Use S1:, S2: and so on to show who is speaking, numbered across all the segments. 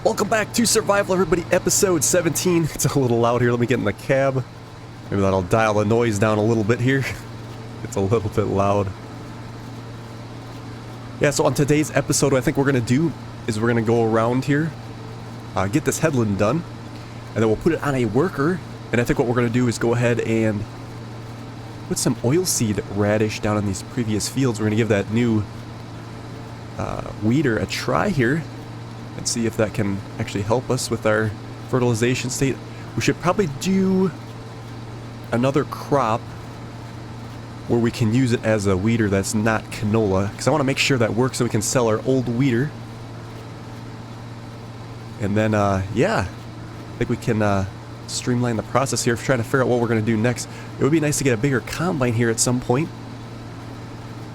S1: Welcome back to Survival, everybody, episode 17. It's a little loud here. Let me get in the cab. Maybe that'll dial the noise down a little bit here. It's a little bit loud. Yeah, so on today's episode, what I think we're going to do is we're going to go around here, get this headland done, and then we'll put it on a worker. And I think what we're going to do is go ahead and put some oilseed radish down in these previous fields. We're going to give that new weeder a try here and see if that can actually help us with our fertilization state. We should probably do another crop where we can use it as a weeder that's not canola, because I want to make sure that works so we can sell our old weeder. And then, yeah, I think we can streamline the process here for trying to figure out what we're going to do next. It would be nice to get a bigger combine here at some point,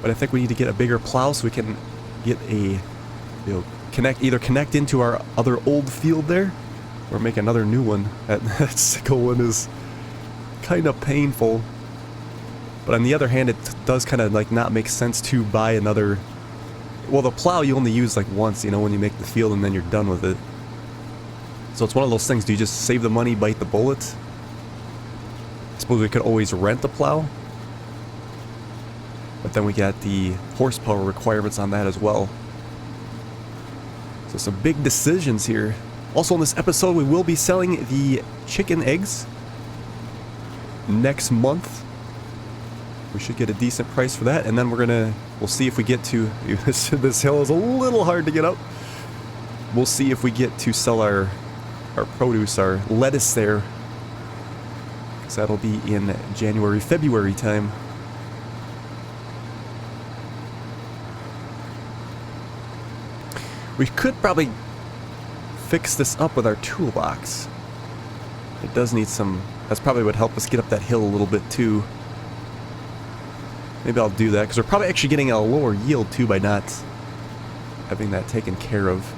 S1: but I think we need to get a bigger plow so we can get a, either connect into our other old field there, or make another new one. That sickle one is kind of painful. But on the other hand, it does kind of like not make sense to buy another. Well, the plow you only use like once, you know, when you make the field, and then you're done with it. So it's one of those things. Do you just save the money, bite the bullet? I suppose we could always rent the plow, but then we got the horsepower requirements on that as well. So some big decisions here. Also in this episode, we will be selling the chicken eggs next month. We should get a decent price for that, and then we'll see if we get to, this hill is a little hard to get up. We'll see if we get to sell our produce, our lettuce there, because that'll be in January, February time. We could probably fix this up with our toolbox. It does need some, that's probably would help us get up that hill a little bit too. Maybe I'll do that, because we're probably actually getting a lower yield too by not having that taken care of.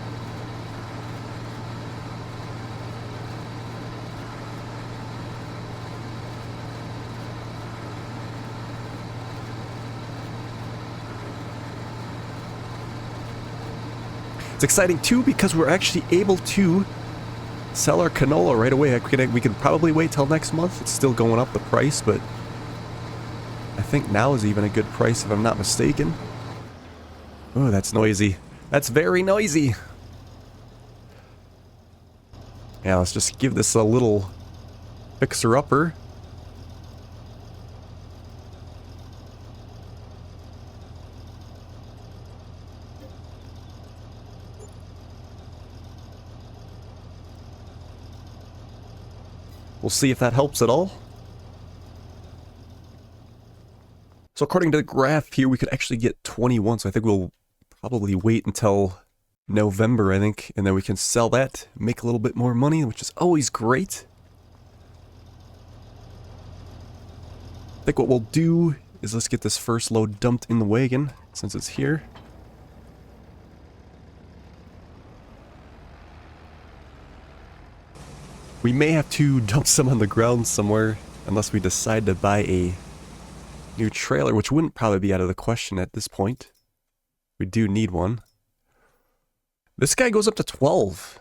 S1: It's exciting too because we're actually able to sell our canola right away. We could probably wait till next month. It's still going up the price, but I think now is even a good price if I'm not mistaken. Oh, that's noisy. That's very noisy. Yeah, let's just give this a little fixer-upper. We'll see if that helps at all. So according to the graph here, we could actually get 21, so I think we'll probably wait until November, I think, and then we can sell that, make a little bit more money, which is always great. I think what we'll do is let's get this first load dumped in the wagon, since it's here. We may have to dump some on the ground somewhere, unless we decide to buy a new trailer, which wouldn't probably be out of the question at this point. We do need one. This guy goes up to 12.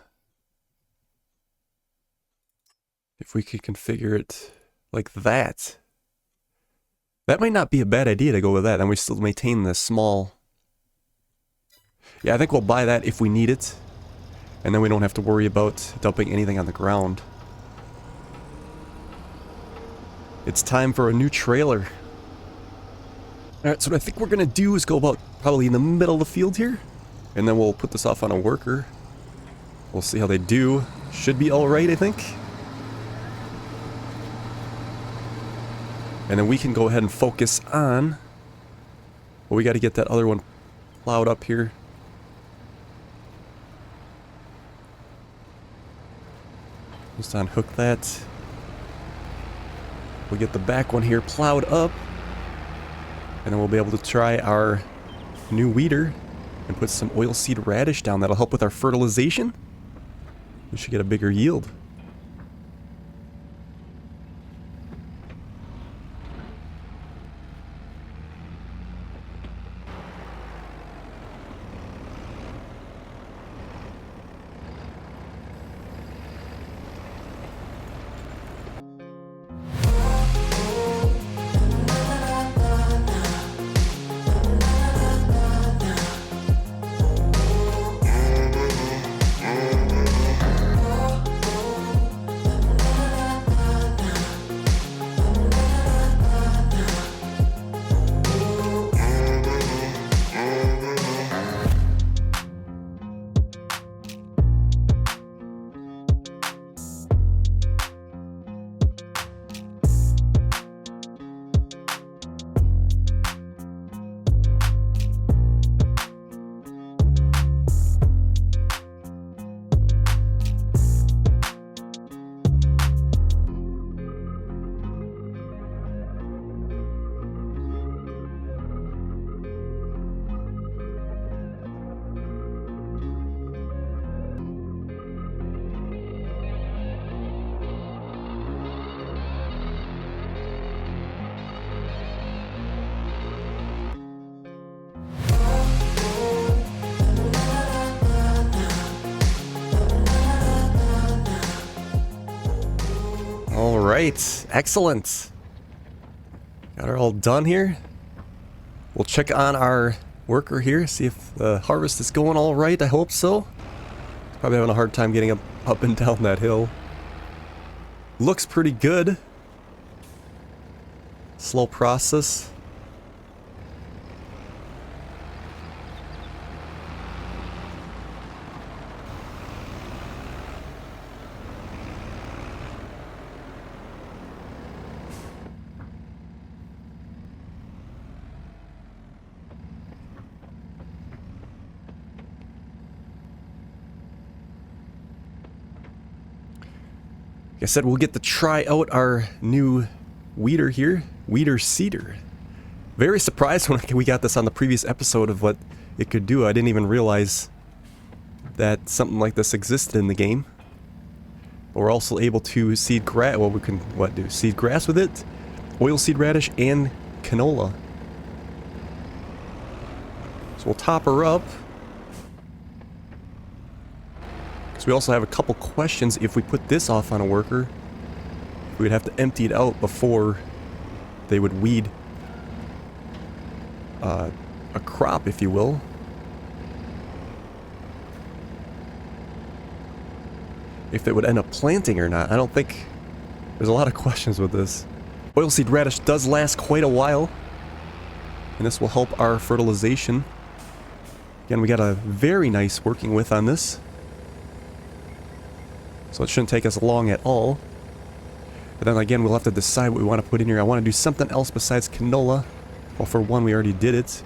S1: If we could configure it like that. That might not be a bad idea to go with that, and we still maintain the small. Yeah, I think we'll buy that if we need it, and then we don't have to worry about dumping anything on the ground. It's time for a new trailer. Alright, so what I think we're going to do is go about probably in the middle of the field here. And then we'll put this off on a worker. We'll see how they do. Should be alright, I think. And then we can go ahead and focus on... Well, we got to get that other one plowed up here. Just unhook that. We'll get the back one here plowed up. And then we'll be able to try our new weeder and put some oilseed radish down. That'll help with our fertilization. We should get a bigger yield. right, excellent. Got her all done here. We'll check on our worker here, see if the harvest is going all right. I hope so. Probably having a hard time getting up and down that hill. Looks pretty good. Slow process. Like I said, we'll get to try out our new weeder here, weeder seeder. Very surprised when we got this on the previous episode of what it could do. I didn't even realize that something like this existed in the game. But we're also able to seed grass. Well, we can do seed grass with it, oilseed radish, and canola. So we'll top her up. We also have a couple questions. If we put this off on a worker, we'd have to empty it out before they would weed a crop, if you will. If they would end up planting or not. I don't think... There's a lot of questions with this. Oilseed radish does last quite a while, and this will help our fertilization. Again, we got a very nice working width on this, so it shouldn't take us long at all. But then again, we'll have to decide what we want to put in here. I want to do something else besides canola. Well, for one, we already did it.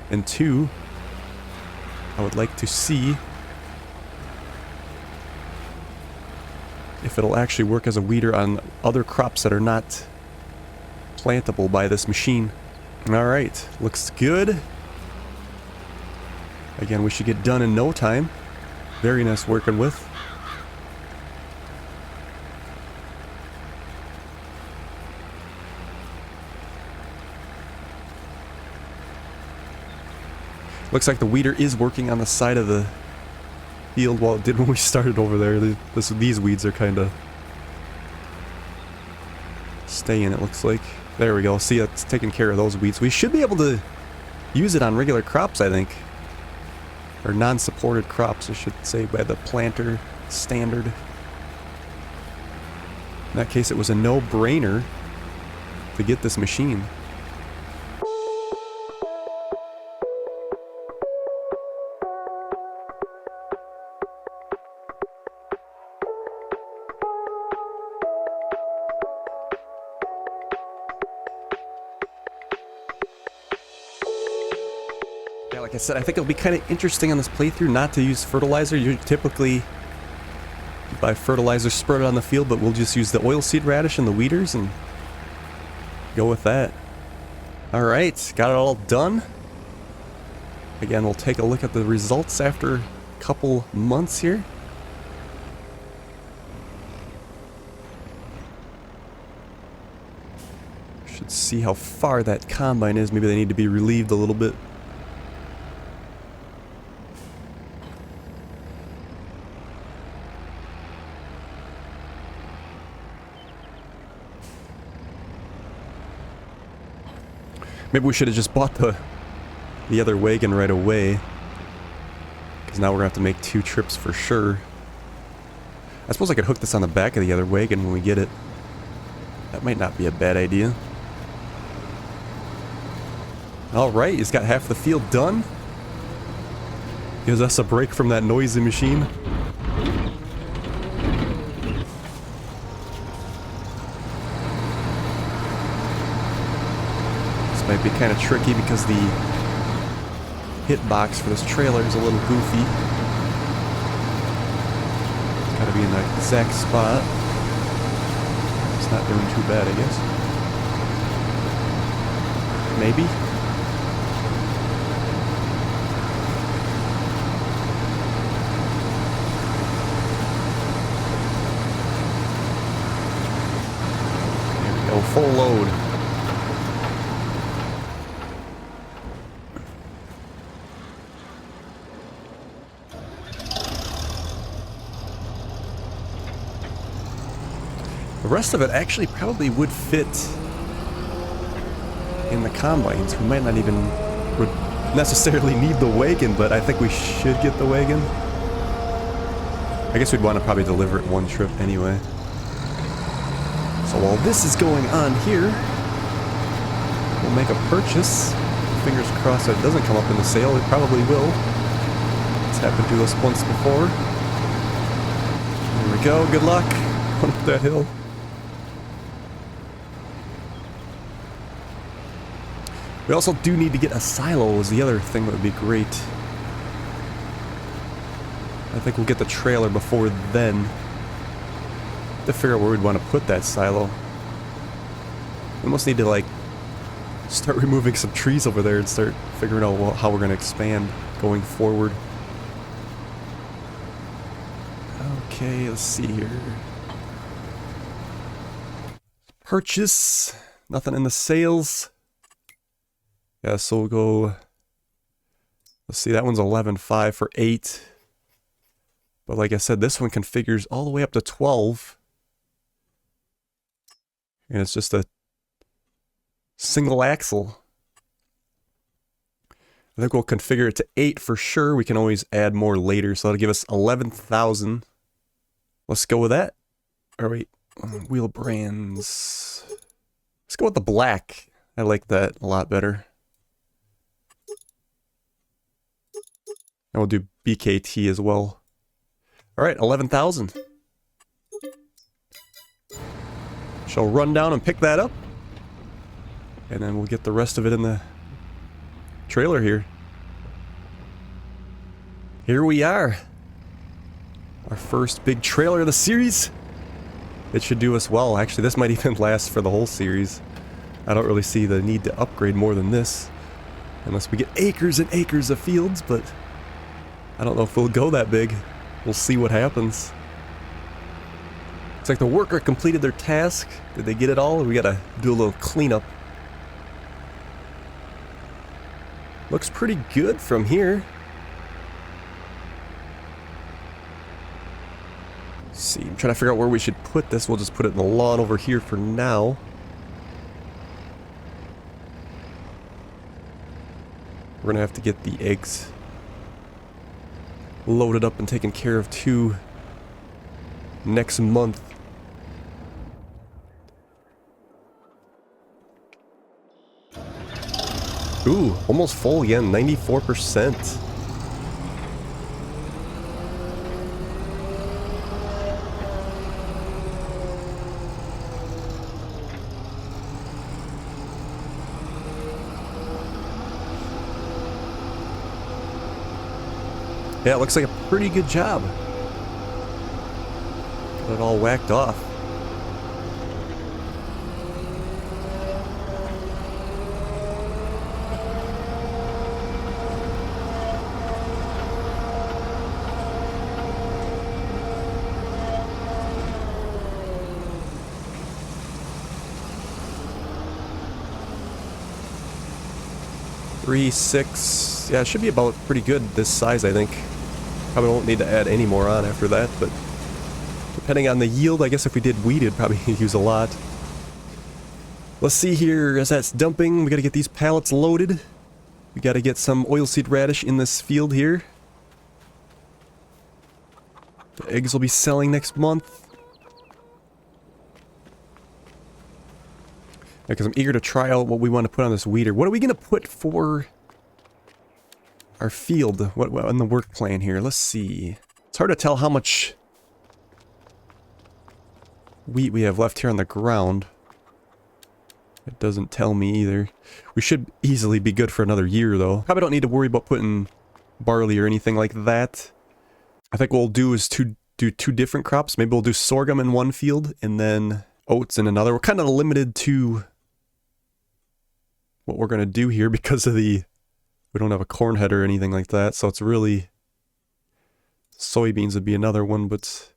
S1: And two, I would like to see if it'll actually work as a weeder on other crops that are not plantable by this machine. Alright, looks good. Again, we should get done in no time. Very nice working with. Looks like the weeder is working on the side of the field while it did when we started over there. These weeds are kind of staying, it looks like. There we go. See, it's taking care of those weeds. We should be able to use it on regular crops, I think. Or non-supported crops, I should say, by the planter standard. In that case, it was a no-brainer to get this machine. Like I said, I think it'll be kind of interesting on this playthrough not to use fertilizer. You typically buy fertilizer spread on the field, but we'll just use the oilseed radish and the weeders and go with that. Alright, got it all done. Again, we'll take a look at the results after a couple months here. Should see how far that combine is. Maybe they need to be relieved a little bit. Maybe we should have just bought the other wagon right away, because now we're going to have to make 2 trips for sure. I suppose I could hook this on the back of the other wagon when we get it. That might not be a bad idea. Alright, he's got half the field done. Gives us a break from that noisy machine. Might be kind of tricky because the hitbox for this trailer is a little goofy. It's gotta be in the exact spot. It's not doing too bad, I guess. Maybe? There we go, full load. The rest of it actually probably would fit in the combines. We might not even would necessarily need the wagon, but I think we should get the wagon. I guess we'd want to probably deliver it one trip anyway. So while this is going on here, we'll make a purchase. Fingers crossed that it doesn't come up in the sale. It probably will. It's happened to us once before. There we go. Good luck. Going up that hill. We also do need to get a silo is the other thing that would be great. I think we'll get the trailer before then. To figure out where we'd want to put that silo. We almost need to like start removing some trees over there and start figuring out how we're going to expand going forward. Okay, let's see here. Purchase. Nothing in the sales. Yeah, so we'll go. Let's see, that one's 11.5 for 8. But like I said, this one configures all the way up to 12. And it's just a single axle. I think we'll configure it to 8 for sure. We can always add more later, so that'll give us 11,000. Let's go with that. Or wait, wheel brands. Let's go with the black. I like that a lot better. And we'll do BKT as well. Alright, 11,000. Shall run down and pick that up. And then we'll get the rest of it in the trailer here. Here we are. Our first big trailer of the series. It should do us well. Actually, this might even last for the whole series. I don't really see the need to upgrade more than this. Unless we get acres and acres of fields, but I don't know if we'll go that big. We'll see what happens. Looks like the worker completed their task. Did they get it all? Or we gotta do a little cleanup. Looks pretty good from here. Let's see, I'm trying to figure out where we should put this. We'll just put it in the lawn over here for now. We're gonna have to get the eggs loaded up and taken care of too next month. Ooh, almost full again, 94%. Yeah, it looks like a pretty good job. Got it all whacked off. Three, 6, yeah, it should be about pretty good this size, I think. Probably won't need to add any more on after that, but depending on the yield, I guess if we did wheat, it'd probably use a lot. Let's see here, as that's dumping, we gotta get these pallets loaded. We gotta get some oilseed radish in this field here. The eggs will be selling next month. Because I'm eager to try out what we want to put on this weeder. What are we going to put for our field? What on the work plan here? Let's see. It's hard to tell how much wheat we have left here on the ground. It doesn't tell me either. We should easily be good for another year, though. Probably don't need to worry about putting barley or anything like that. I think what we'll do is do two different crops. Maybe we'll do sorghum in one field and then oats in another. We're kind of limited to what we're going to do here because of we don't have a corn head or anything like that, so it's really soybeans would be another one, but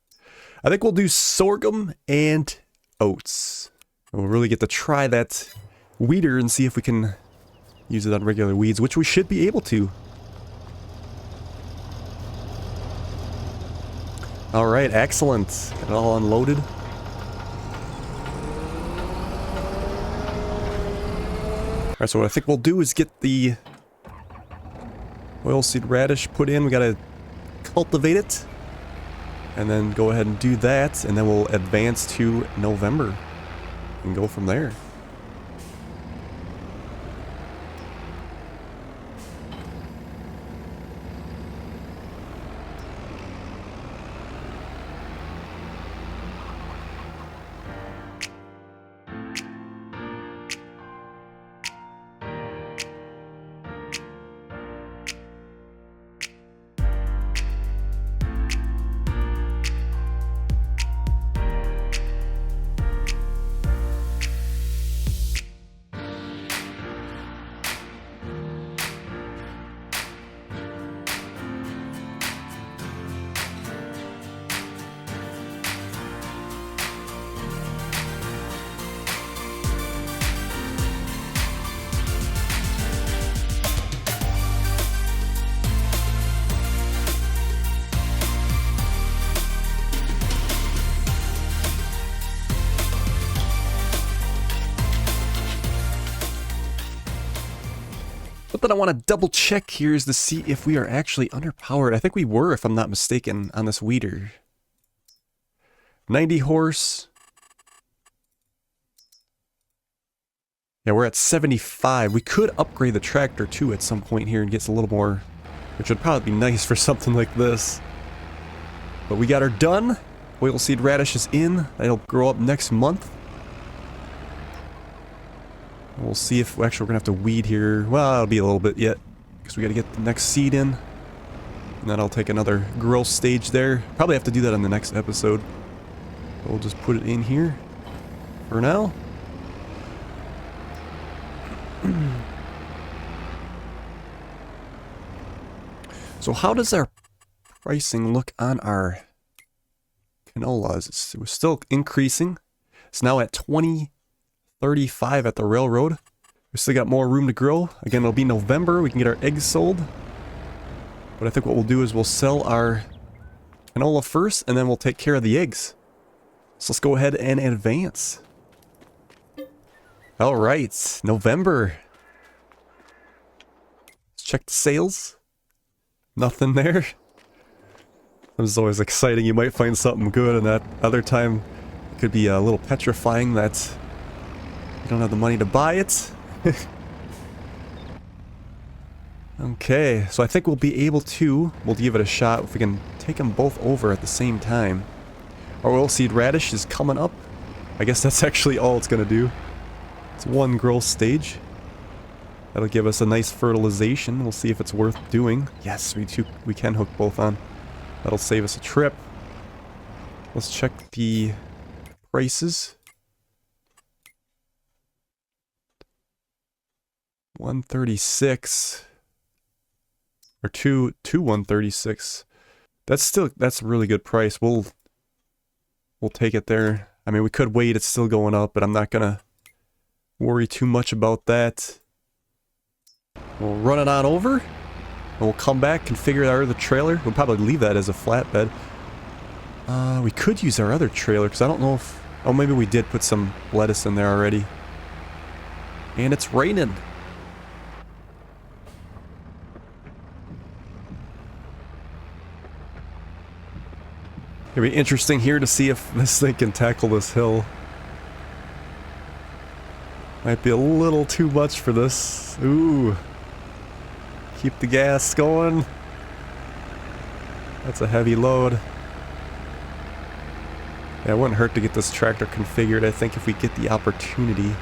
S1: I think we'll do sorghum and oats. And we'll really get to try that weeder and see if we can use it on regular weeds, which we should be able to. Alright, excellent. Got it all unloaded. Alright, so what I think we'll do is get the oilseed radish put in. We gotta cultivate it. And then go ahead and do that. And then we'll advance to November. And go from there. But then I want to double check here is to see if we are actually underpowered. I think we were, if I'm not mistaken, on this weeder. 90 horse. Yeah, we're at 75. We could upgrade the tractor too at some point here and get a little more, which would probably be nice for something like this. But we got her done. Oilseed radish is in. That'll grow up next month. We'll see if actually we're gonna have to weed here. Well, it'll be a little bit yet because we got to get the next seed in, and then I'll take another growth stage there. Probably have to do that on the next episode. We'll just put it in here for now. So how does our pricing look on our canolas? We're still increasing. It's now at 20.35 at the railroad. We still got more room to grow. Again, it'll be November. We can get our eggs sold. But I think what we'll do is we'll sell our canola first, and then we'll take care of the eggs. So let's go ahead and advance. Alright, November. Let's check the sales. Nothing there. This is always exciting. You might find something good, and that other time it could be a little petrifying that you don't have the money to buy it. Okay, so I think we'll be able to, we'll give it a shot if we can take them both over at the same time. Our oilseed radish is coming up. I guess that's actually all it's going to do. It's one growth stage. That'll give us a nice fertilization. We'll see if it's worth doing. Yes, we can hook both on. That'll save us a trip. Let's check the prices. 136 or two 136. That's a really good price. We'll take it there. I mean, we could wait. It's still going up, but I'm not gonna worry too much about that. We'll run it on over, and we'll come back, configure our other trailer. We'll probably leave that as a flatbed. We could use our other trailer, because I don't know if... Oh, maybe we did put some lettuce in there already. And it's raining. It'll be interesting here to see if this thing can tackle this hill. Might be a little too much for this. Ooh. Keep the gas going. That's a heavy load. Yeah, it wouldn't hurt to get this tractor configured, I think, if we get the opportunity.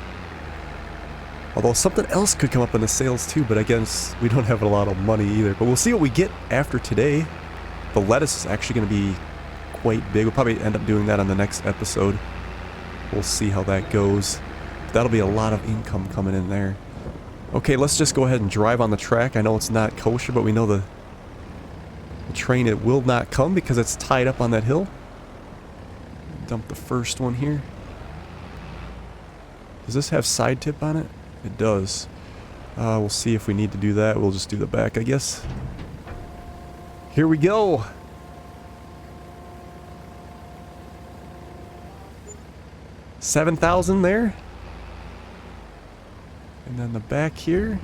S1: Although something else could come up in the sales too, but I guess we don't have a lot of money either. But we'll see what we get after today. The lettuce is actually going to be quite big. We'll probably end up doing that on the next episode. We'll see how that goes. That'll be a lot of income coming in there. Okay, let's just go ahead and drive on the track. I know it's not kosher, but we know the train, it will not come because it's tied up on that hill. Dump the first one here. Does this have side tip on it? It does. We'll see if we need to do that. We'll just do the back, I guess. Here we go. $7,000 there. And then the back here.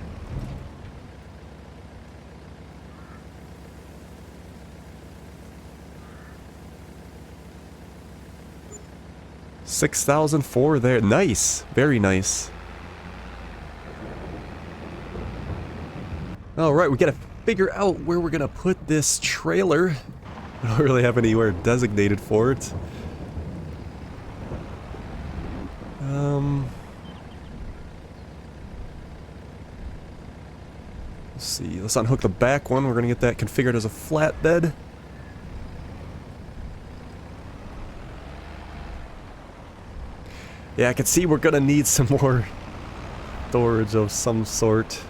S1: $6,004 there. Nice. Very nice. Alright, we gotta figure out where we're gonna put this trailer. I don't really have anywhere designated for it. Let's see. Let's unhook the back one. We're gonna get that configured as a flatbed. Yeah, I can see we're gonna need some more storage of some sort.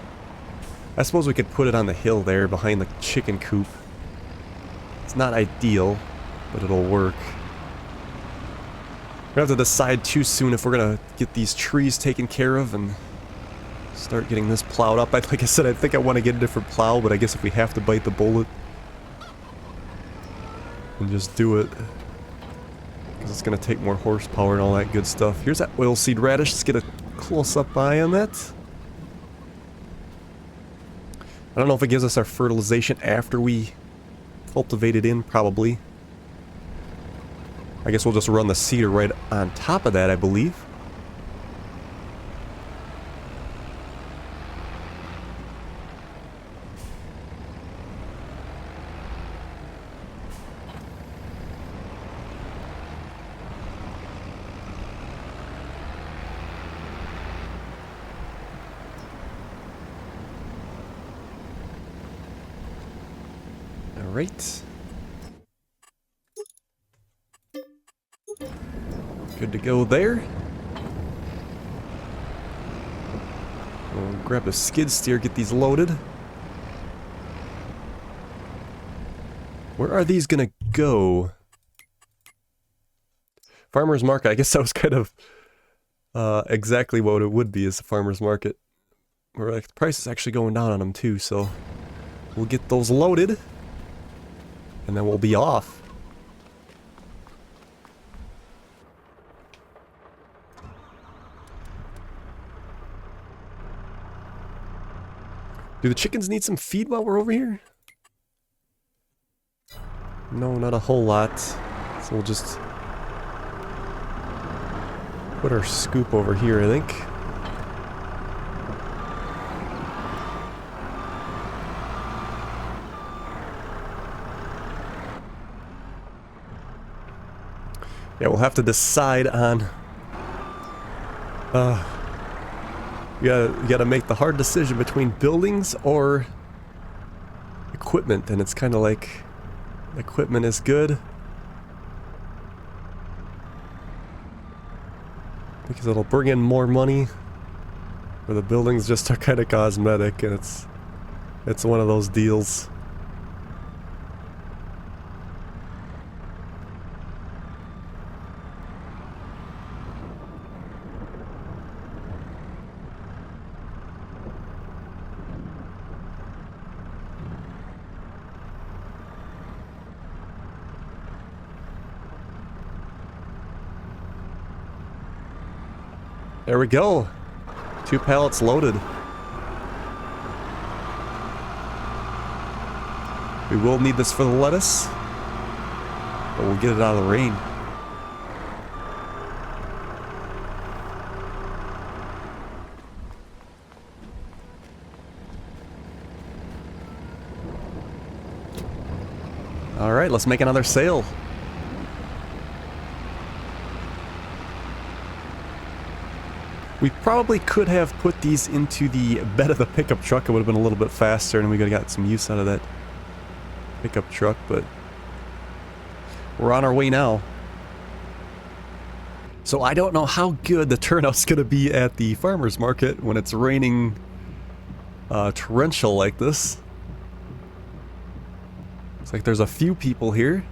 S1: I suppose we could put it on the hill there behind the chicken coop. It's not ideal, but it'll work. We're gonna have to decide too soon if we're gonna get these trees taken care of and start getting this plowed up. Like I said, I think I want to get a different plow, but I guess if we have to bite the bullet and just do it, because it's gonna take more horsepower and all that good stuff. Here's that oilseed radish. Let's get a close-up eye on that. I don't know if it gives us our fertilization after we cultivate it in, probably. I guess we'll just run the seeder right on top of that, I believe. Alright. Good to go there. We'll grab a skid steer, get these loaded. Where are these gonna go? Farmer's market. I guess that was kind of exactly what it would be as a farmer's market. Where like the price is actually going down on them too, so we'll get those loaded. And then we'll be off. Do the chickens need some feed while we're over here? No, not a whole lot. So we'll just put our scoop over here, I think. Yeah, we'll have to decide on... you gotta make the hard decision between buildings or equipment, and it's kind of like equipment is good because it'll bring in more money, or the buildings just are kind of cosmetic, and it's one of those deals. There we go. 2 pallets loaded. We will need this for the lettuce, but we'll get it out of the rain. Alright, let's make another sale. We probably could have put these into the bed of the pickup truck. It would have been a little bit faster and we could have got some use out of that pickup truck, but we're on our way now. So I don't know how good the turnout's going to be at the farmer's market when it's raining torrential like this. Looks like there's a few people here.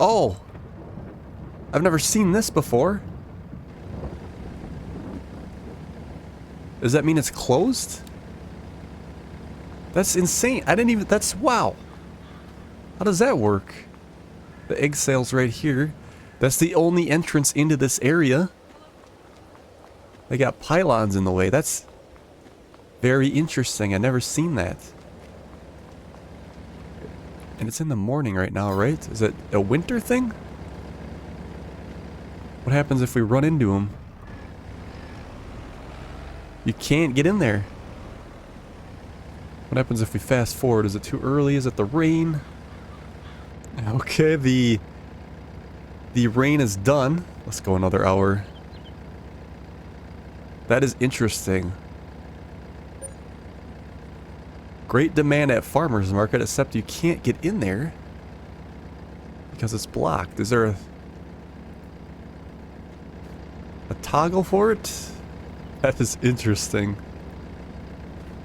S1: Oh! I've never seen this before. Does that mean it's closed? That's insane. I didn't even... That's... Wow. How does that work? The egg sale's right here. That's the only entrance into this area. They got pylons in the way. That's very interesting. I've never seen that. And it's in the morning right now, right? Is it a winter thing? What happens if we run into them? You can't get in there. What happens if we fast forward? Is it too early? Is it the rain? Okay, the rain is done. Let's go another hour. That is interesting. Great demand at farmers market, except you can't get in there because it's blocked. Is there a toggle for it? That is interesting.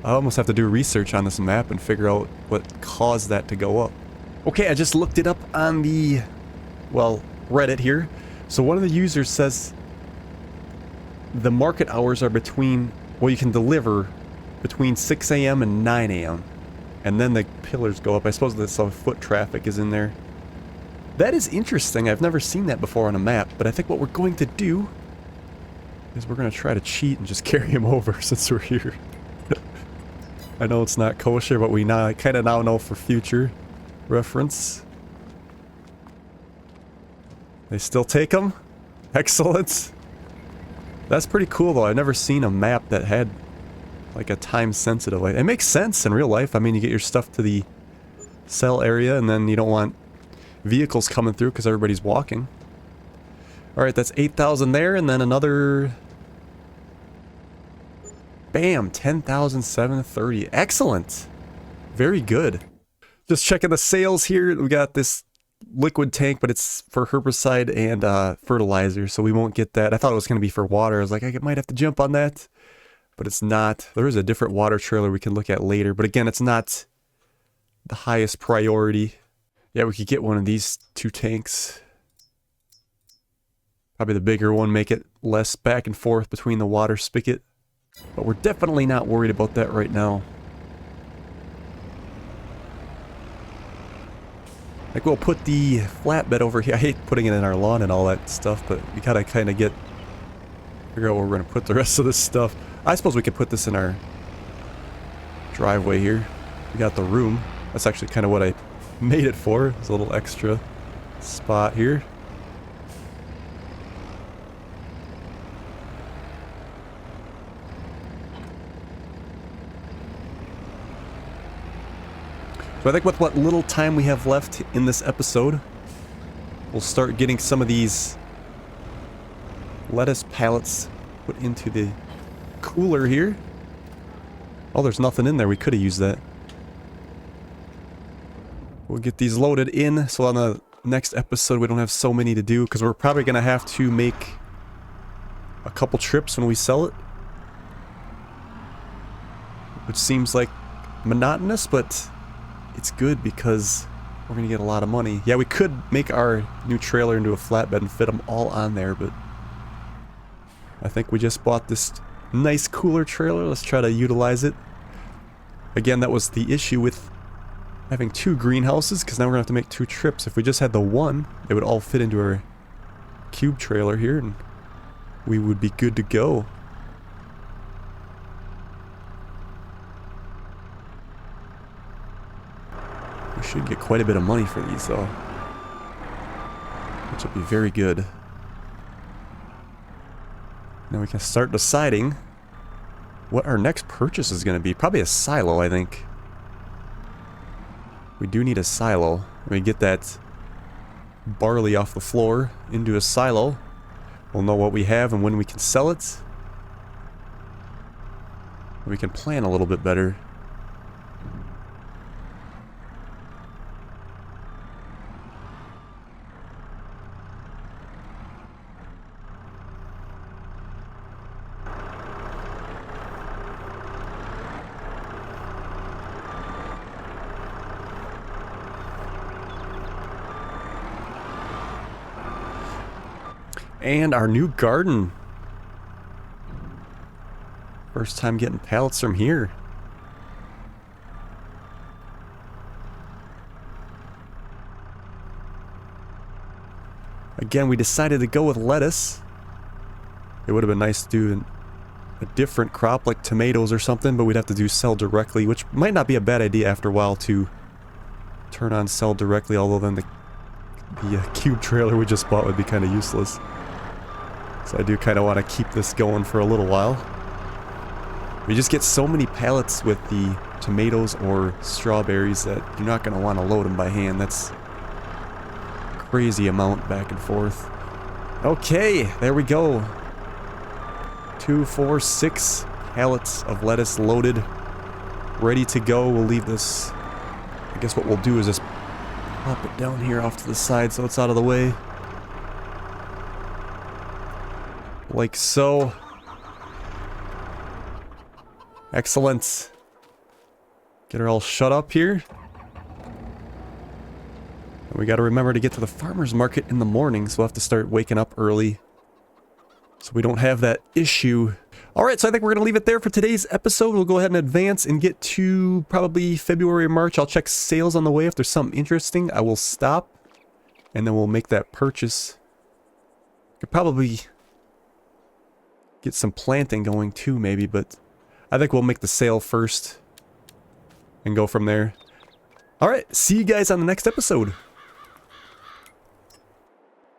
S1: I almost have to do research on this map and figure out what caused that to go up. Okay, I just looked it up on the, well, Reddit here. So one of the users says the market hours are between, well, you can deliver between 6 a.m. and 9 a.m. And then the pillars go up. I suppose that some foot traffic is in there. That is interesting. I've never seen that before on a map, but I think what we're going to do is we're going to try to cheat and just carry him over since we're here. I know it's not kosher, but we now kind of now know for future reference. They still take them? Excellent. That's pretty cool though. I've never seen a map that had like a time sensitive light. It makes sense in real life. I mean, you get your stuff to the sell area and then you don't want vehicles coming through because everybody's walking. Alright, that's 8,000 there and then another... Bam! 10,730. Excellent! Very good. Just checking the sales here. We got this liquid tank, but it's for herbicide and fertilizer, so we won't get that. I thought it was going to be for water. I was like, I might have to jump on that. But it's not. There is a different water trailer we can look at later. But again, it's not the highest priority. Yeah, we could get one of these two tanks. Probably the bigger one, make it less back and forth between the water spigot. But we're definitely not worried about that right now. Like, we'll put the flatbed over here. I hate putting it in our lawn and all that stuff, but we gotta kind of figure out where we're gonna put the rest of this stuff. I suppose we could put this in our driveway here. We got the room. That's actually kind of what I made it for. There's a little extra spot here. So I think with what little time we have left in this episode, we'll start getting some of these lettuce pallets put into the cooler here. Oh, there's nothing in there. We could have used that. We'll get these loaded in, so on the next episode we don't have so many to do, because we're probably going to have to make a couple trips when we sell it. Which seems like monotonous, but it's good because we're going to get a lot of money. Yeah, we could make our new trailer into a flatbed and fit them all on there, but I think we just bought this nice cooler trailer. Let's try to utilize it. Again, that was the issue with having two greenhouses, because now we're going to have to make two trips. If we just had the one, it would all fit into our cube trailer here, and we would be good to go. We should get quite a bit of money for these, though, which would be very good. Now we can start deciding what our next purchase is going to be. Probably a silo, I think. We do need a silo. We get that barley off the floor into a silo. We'll know what we have and when we can sell it. We can plan a little bit better. And our new garden. First time getting pallets from here. Again, we decided to go with lettuce. It would have been nice to do a different crop like tomatoes or something, but we'd have to do sell directly, which might not be a bad idea after a while to turn on sell directly, although then the cube trailer we just bought would be kind of useless. So I do kind of want to keep this going for a little while. We just get so many pallets with the tomatoes or strawberries that you're not going to want to load them by hand. That's a crazy amount back and forth. Okay, there we go. 2, 4, 6 pallets of lettuce loaded, ready to go. We'll leave this. I guess what we'll do is just pop it down here off to the side so it's out of the way. Like so. Excellent. Get her all shut up here. And we gotta remember to get to the farmer's market in the morning, so we'll have to start waking up early so we don't have that issue. Alright, so I think we're gonna leave it there for today's episode. We'll go ahead and advance and get to probably February or March. I'll check sales on the way. If there's something interesting, I will stop. And then we'll make that purchase. Could probably get some planting going too, maybe, but I think we'll make the sale first and go from there. Alright, see you guys on the next episode.